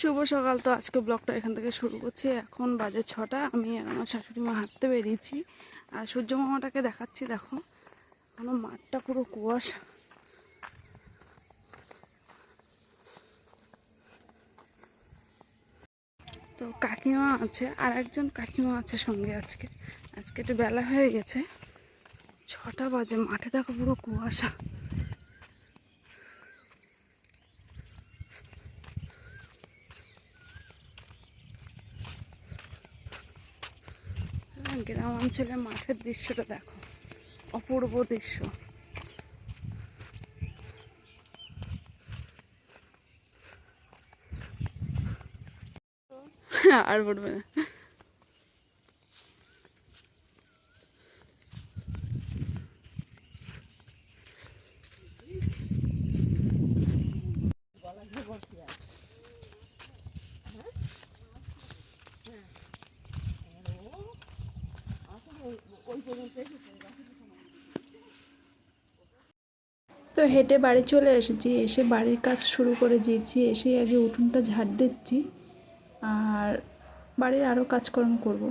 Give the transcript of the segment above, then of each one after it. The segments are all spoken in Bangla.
শুভ সকাল। তো আজকে ব্লগটা এখান থেকে শুরু করছি। এখন বাজে 6টা। আমি আর আমার শাশুড়ি মা হাঁটতে বেরিয়েছি আর সূর্য মামাটাকে দেখাচ্ছি। দেখো এখনো মাঠটা পুরো কুয়াশা। তো কাকিমা আছে, আর একজন কাকিমা আছে সঙ্গে। আজকে একটু বেলা হয়ে গেছে, 6টা বাজে। মাঠে দেখো পুরো কুয়াশা। গ্রাম অঞ্চলের মাঠের দৃশ্যটা দেখো, অপূর্ব দৃশ্য। আর বলবে না। তো হেঁটে বাড়ি চলে এসেছি। এসে বাড়ির কাজ শুরু করে দিয়েছি। এসে আগে উঠোনটা ঝাড় দিচ্ছি আর বাড়ির আরও কাজকর্ম করব।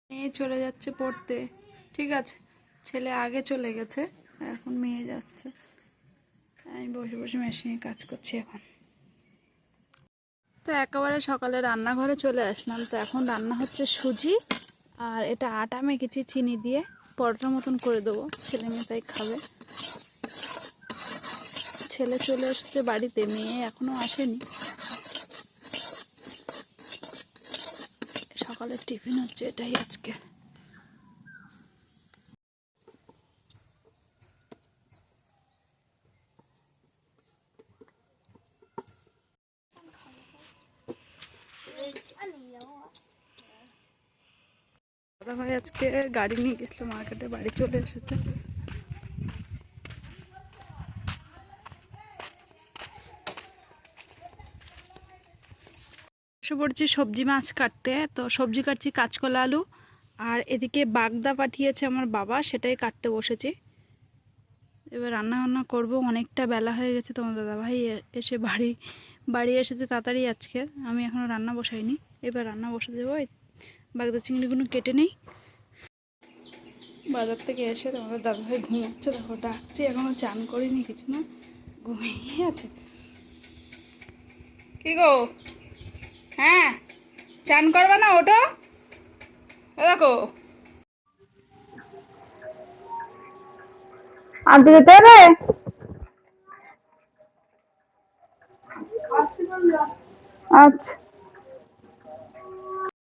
মেয়ে চলে যাচ্ছে পড়তে, ঠিক আছে। ছেলে আগে চলে গেছে, এখন মেয়ে যাচ্ছে। আমি বসে বসে মেশিনে কাজ করছি এখন। তো একেবারে সকালে রান্নাঘরে চলে আসলাম। তো এখন রান্না হচ্ছে সুজি, আর এটা আটা মেখেছি চিনি দিয়ে, পরোটার মতন করে দেবো। ছেলে মেয়ে তাই খাবে। ছেলে চলে এসেছে বাড়িতে, মেয়ে এখনো আসেনি। সকালের টিফিন হচ্ছে এটাই আজকে। দাদা ভাই আজকে গাড়ি নিয়ে গেছিল মার্কেটে, বাড়ি চলে এসেছে। বসে পড়ছি সবজি মাছ কাটতে। তো সবজি কাটছি কাঁচকলা আলু, আর এদিকে বাগদা পাঠিয়েছে আমার বাবা, সেটাই কাটতে বসেছি। এবার রান্না বান্না করবো। অনেকটা বেলা হয়ে গেছে। তোমার দাদা ভাই এসে বাড়ি এসেছে তাড়াতাড়ি আজকে। আমি এখনও রান্না বসাইনি, এবার রান্না বসে দেবো। বাগদা চিংড়িগুলো কেটে নেই। বাজার থেকে এসে তোমাদের দাদা ভাই ঘুমোচ্ছে, দেখো ডাকছি। এখনও চান করিনি, কিছু না, ঘুমিয়ে আছে। কি গো? হ্যাঁ, চান করবে না? ওটা দেখো আনতে যেতে হবে। আচ্ছা।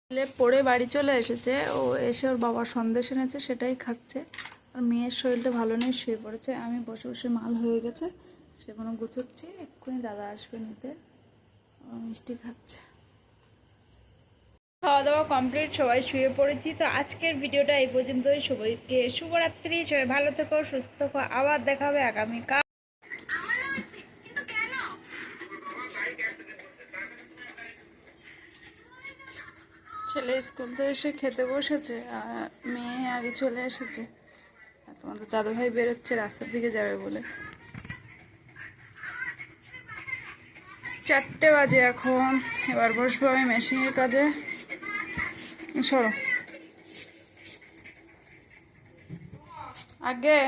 ছেলে পড়ে বাড়ি চলে এসেছে। ও এসে ওর বাবা সন্দেশ এনেছে, সেটাই খাচ্ছে। আর মেয়ের শরীরটা ভালো নেই, শুয়ে পড়েছে। আমি বসে বসে মাল হয়ে গেছে সেগুলো গুছোচ্ছি। এক্ষুনি দাদা আসবে নিতে। মিষ্টি খাচ্ছে। খাওয়া দাওয়া কমপ্লিট, সবাই শুয়ে পড়েছি। তো আজকের ভিডিওটা এই পর্যন্তই। সবাইকে শুভরাত্রি। সবাই ভালো থেকো, সুস্থ থেকো। আবার দেখা হবে আগামীকাল। ছেলে স্কুল থেকে এসে খেতে বসেছে, আর মেয়ে আগে চলে এসেছে। আর তোমাদের দাদুভাই বেরোচ্ছে রাস্তার দিকে যাবে বলে। 4টে বাজে এখন। এবার বসবো আমি মেশিনের কাজে। সরো আগে।